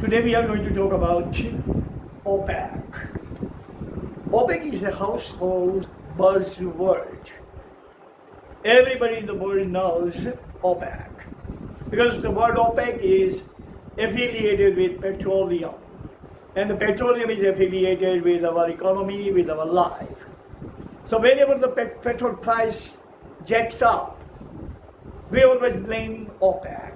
Today we are going to talk about Opec. Opec is a household buzzword. Everybody in the world knows Opec because the word Opec is affiliated with petroleum, and the petroleum is affiliated with our economy, with our life. So whenever the petrol price jacks up, we always blame OPEC.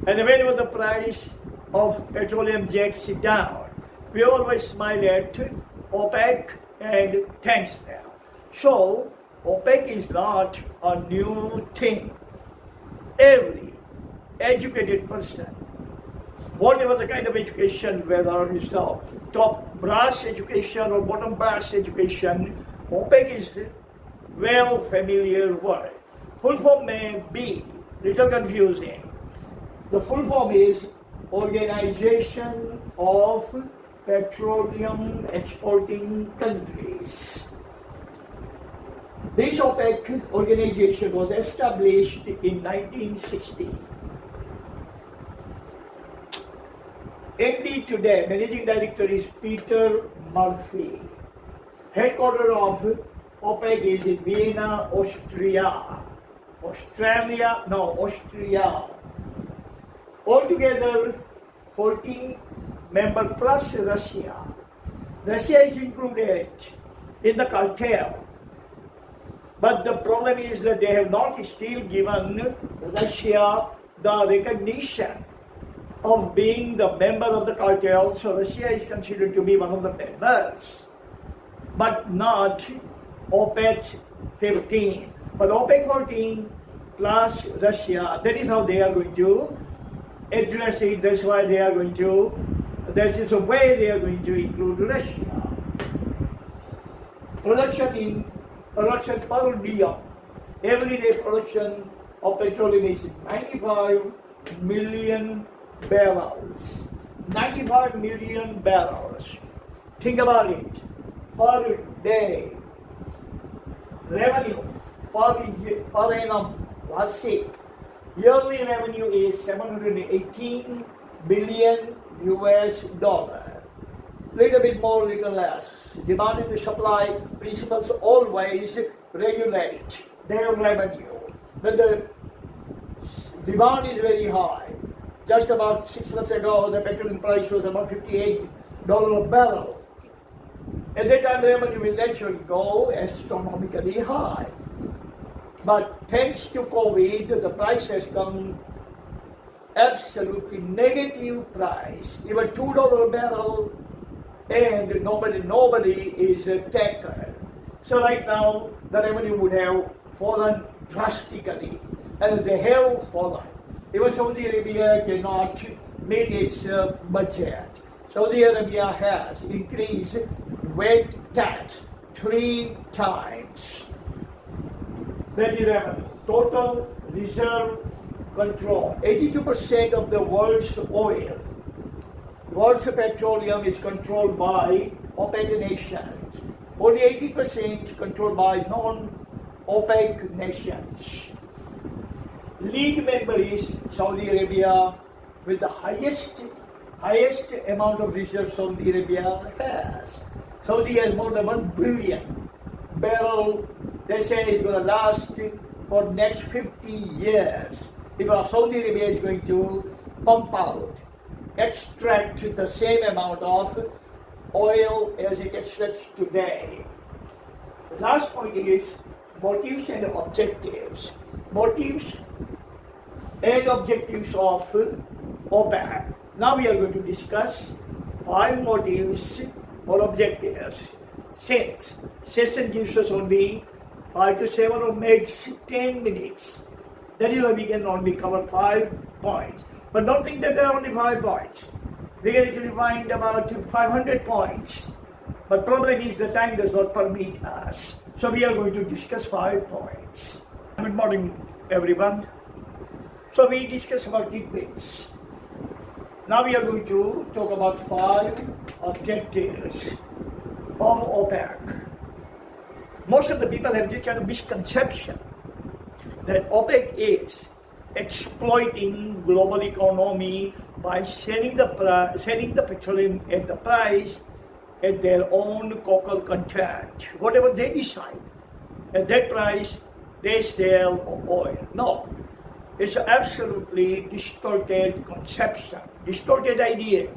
And whenever the price of petroleum jacks down, we always smile at OPEC and thanks them. So OPEC is not a new thing. Every educated person, whatever the kind of education, whether it's top brass education or bottom brass education, OPEC is a well familiar word. Full form may be little confusing. The full form is Organization of Petroleum Exporting Countries. This OPEC organization was established in 1960. MD today, Managing Director is Peter Murphy. Headquarters of OPEC is in Vienna, Austria. Austria. Altogether, 14 members plus Russia. Russia is included in the cartel. But the problem is that they have not still given Russia the recognition of being the member of the cartel. So Russia is considered to be one of the members, but not OPEC 15. But OPEC 14 plus Russia, that is how they are going to address it. That's why they are going to, that is the way they are going to include Russia. Production per diem, everyday production of petroleum is 95 million barrels. 95 million barrels. Think about it. Per day. Revenue per annum, Varsik. Yearly revenue is 718 billion US dollar. Little bit more, little less. Demand and the supply principles always regulate their revenue. But the demand is very high. Just about 6 months ago, the petroleum price was about $58 a barrel. At that time, revenue will naturally go astronomically high. But thanks to COVID, the price has come absolutely negative price, even $2 a barrel, and nobody is a taker. So right now, the revenue would have fallen drastically, and they have fallen. Even Saudi Arabia cannot meet its budget. Saudi Arabia has increased weight tax 3 times. That is revenue. Total reserve control. 82% of the world's oil, world's petroleum is controlled by OPEC nations. Only 80% controlled by non-OPEC nations. League member is Saudi Arabia with the highest amount of reserves Saudi Arabia has. Saudi has more than 1 billion barrel. They say it's going to last for next 50 years. Because Saudi Arabia is going to pump out, extract the same amount of oil as it extracts today. The last point is motives and objectives. Motives and objectives of OPEC. Now we are going to discuss 5 motives or objectives. Since session gives us only 5 to 7 or max 10 minutes, that is why we can only cover 5 points. But don't think that there are only 5 points. We can actually find about 500 points. But problem is the time does not permit us. So we are going to discuss 5 points. Good morning, everyone. So we discussed about tidbits. Now we are going to talk about 5 objectives of OPEC. Most of the people have this kind of misconception that OPEC is exploiting global economy by selling the petroleum at the price at their own cocoa content. Whatever they decide, at that price, they sell oil. No, it's absolutely distorted conception, distorted idea.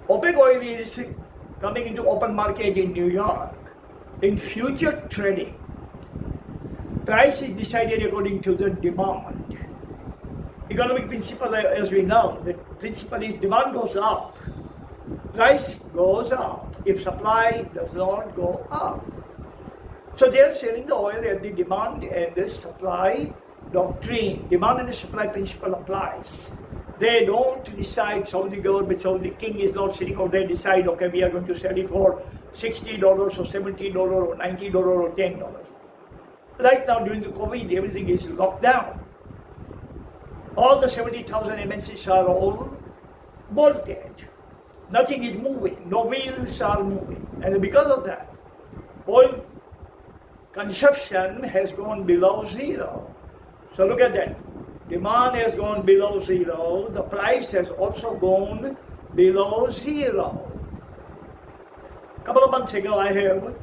OPEC oil is coming into open market in New York. In future trading, price is decided according to the demand. Economic principle, as we know, the principle is demand goes up, price goes up if supply does not go up. So they are selling the oil at the demand and the supply doctrine. Demand and the supply principle applies. They don't decide, Saudi government, Saudi king is not sitting out there decide, okay, we are going to sell it for $60 or $70 or $90 or $10. Right now during the COVID, everything is locked down. All the 70,000 MNCs are all bolted. Nothing is moving, no wheels are moving. And because of that, oil consumption has gone below zero. So look at that. Demand has gone below zero. The price has also gone below zero. A couple of months ago, I have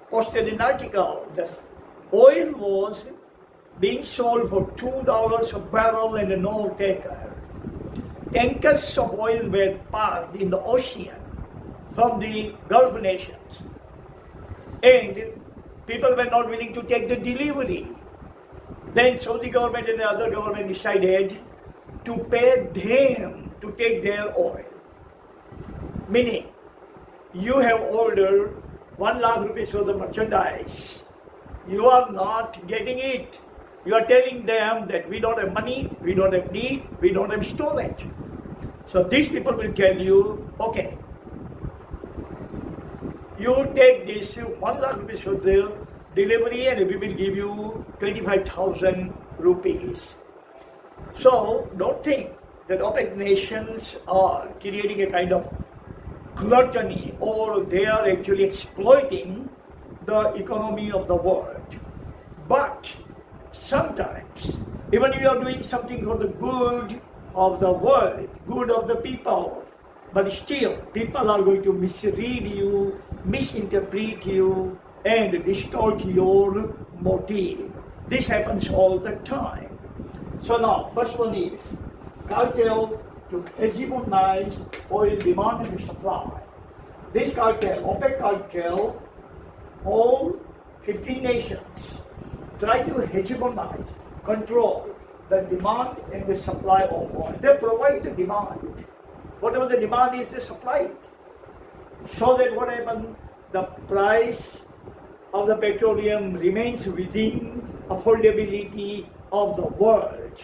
posted an article that oil was being sold for $2 a barrel and no taker. Tankers of oil were parked in the ocean from the Gulf nations. And people were not willing to take the delivery. Then Saudi government and the other government decided to pay them to take their oil. Meaning, you have ordered 1 lakh rupees for the merchandise. You are not getting it. You are telling them that we don't have money, we don't have need, we don't have storage. So these people will tell you, okay, you take this 1 lakh rupees for the delivery and we will give you 25,000 rupees. So don't think that OPEC nations are creating a kind of gluttony or they are actually exploiting the economy of the world. But sometimes, even if you are doing something for the good of the world, good of the people, but still people are going to misread you, misinterpret you, and distort your motive. This happens all the time. So now, first one is cartel to hegemonize oil demand and supply. This cartel, OPEC cartel, all 15 nations try to hegemonize, control the demand and the supply of oil. They provide the demand. Whatever the demand is, they supply it. So that what happens, the price of the petroleum remains within affordability of the world.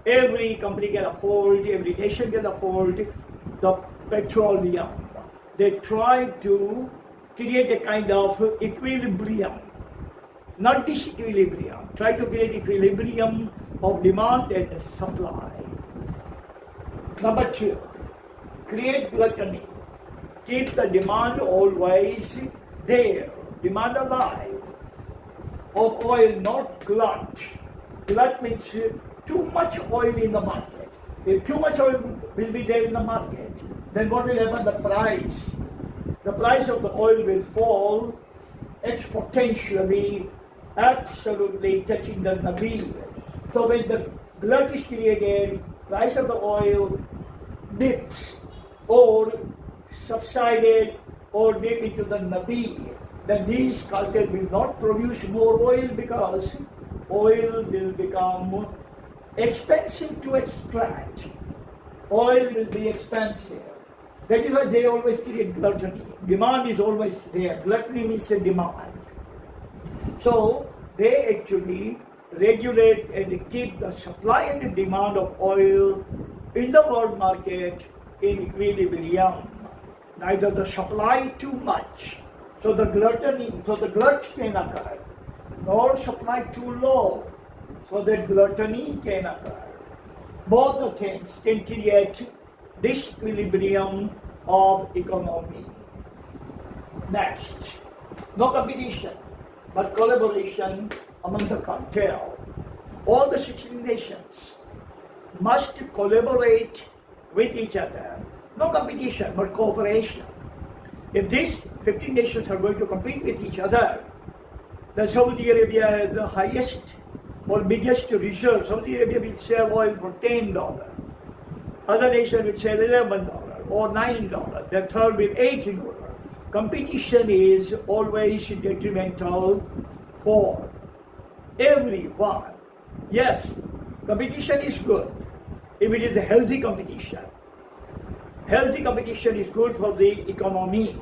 Every company can afford, every nation can afford the petroleum. They try to create a kind of equilibrium, not disequilibrium. Try to create equilibrium of demand and supply. Number 2, create gluttony. Keep the demand always there. Demand alive of oil, not glut. Glut means too much oil in the market. If too much oil will be there in the market, then what will happen? The price of the oil will fall exponentially, absolutely touching the nabil. So when the glut is created, price of the oil dips or subsided or dip into the nabil, then these cartels will not produce more oil because oil will become expensive to extract. Oil will be expensive. That is why they always create gluttony. Demand is always there. Gluttony means a demand. So they actually regulate and keep the supply and the demand of oil in the world market in equilibrium. Neither the supply too much, so the glut can occur, nor supply too low, so that gluttony can occur. Both the things can create disequilibrium of economy. Next, no competition, but collaboration among the cartel. All the 16 nations must collaborate with each other. No competition, but cooperation. If these 15 nations are going to compete with each other, then Saudi Arabia has the highest or biggest reserve. Saudi Arabia will sell oil for $10. Other nations will sell $11 or $9. The third will $18. Competition is always detrimental for everyone. Yes, competition is good if it is a healthy competition. Healthy competition is good for the economy.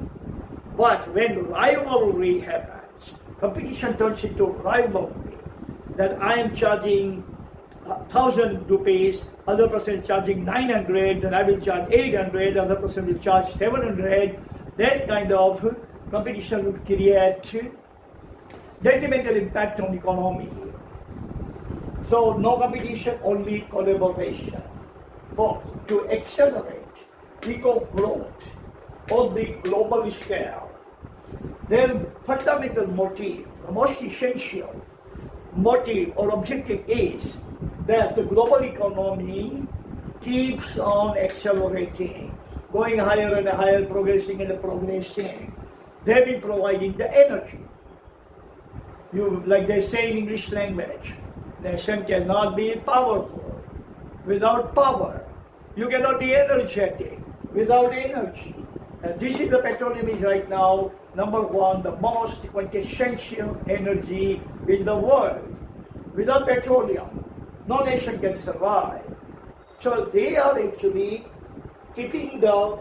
But when rivalry happens, competition turns into rivalry. That I am charging 1,000 rupees, other person charging 900, then I will charge 800, the other person will charge 700. That kind of competition would create detrimental impact on the economy. So no competition, only collaboration. But to accelerate eco-growth on the global scale, their fundamental motive, the most essential motive or objective is that the global economy keeps on accelerating, going higher and higher, progressing and progressing. They've been providing the energy. Like they say in English language, nation cannot be powerful without power. You cannot be energetic without energy. And this is the petroleum is right now, number one, the most quintessential energy in the world. Without petroleum, no nation can survive. So they are actually keeping the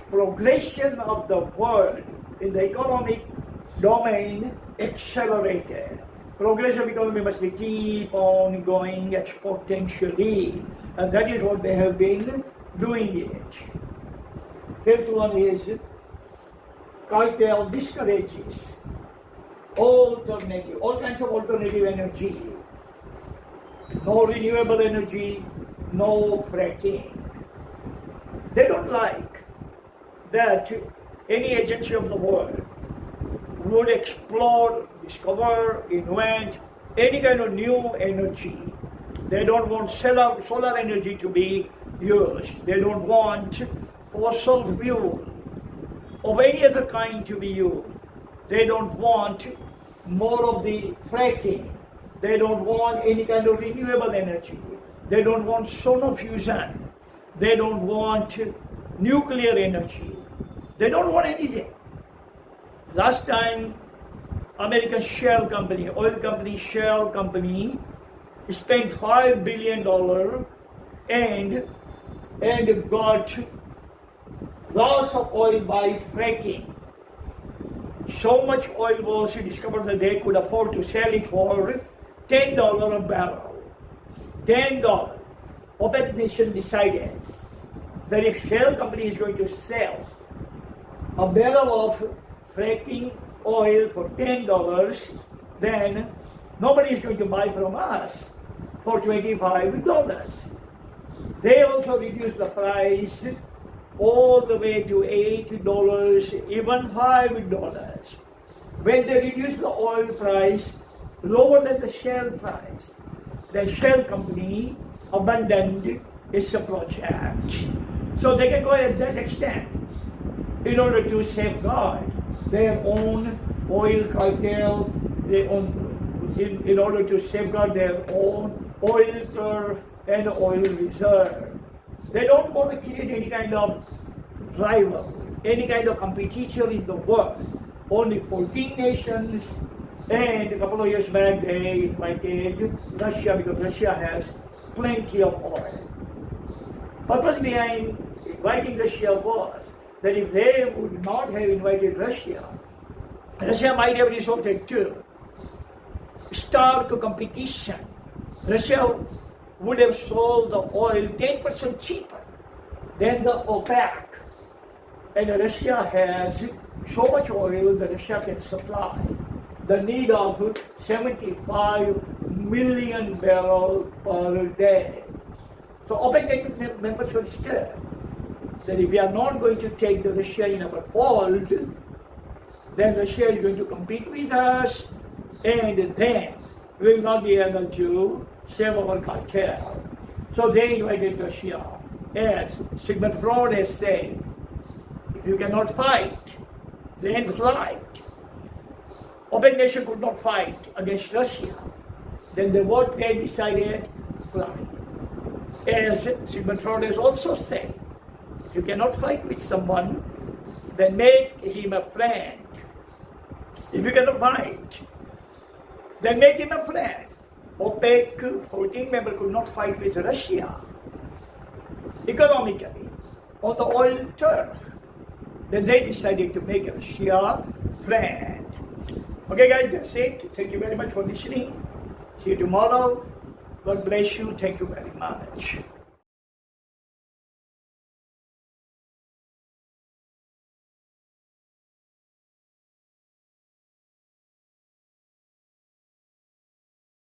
progression of the world in the economic domain accelerated. Progressive economy must be keep on going exponentially, and that is what they have been doing it. Fifth one is cartel discourages all kinds of alternative energy. No renewable energy, no fracking. They don't like that any agency of the world would explore, discover, invent any kind of new energy. They don't want solar energy to be used. They don't want fossil fuel of any other kind to be used. They don't want more of the fracking. They don't want any kind of renewable energy. They don't want solar fusion. They don't want nuclear energy. They don't want anything. Last time, American Shell Company, oil company Shell Company, spent $5 billion and got lots of oil by fracking. So much oil was discovered that they could afford to sell it for $10 a barrel. $10. Opec nation decided that if Shell Company is going to sell a barrel of fracking oil for $10, then nobody is going to buy from us for $25. They also reduced the price all the way to $8, even $5. When they reduced the oil price lower than the Shell price, the Shell Company abandoned its project. So they can go at that extent in order to safeguard their own oil cartel, in order to safeguard their own oil turf and oil reserve. They don't want to create any kind of rival, any kind of competition in the world. Only 14 nations, and a couple of years back they invited Russia because Russia has plenty of oil. Purpose behind inviting Russia was that if they would not have invited Russia, Russia might have resorted to stark competition. Russia would have sold the oil 10% cheaper than the Opec. And Russia has so much oil that Russia can supply the need of 75 million barrels per day. So OPEC members will scared that if we are not going to take the Russia in our fold, then Russia is going to compete with us, and then we will not be able to save our cartel. So they invited Russia. As Sigmund Freud has said, if you cannot fight, then flight. OPEC nation could not fight against Russia. Then the world they decided flight. As Sigmund Freud has also said, if you cannot fight with someone, then make him a friend. If you cannot fight, then make him a friend. OPEC 14 members could not fight with Russia economically on the oil turf. Then they decided to make Russia friend. Okay guys, that's it. Thank you very much for listening. See you tomorrow. God bless you. Thank you very much.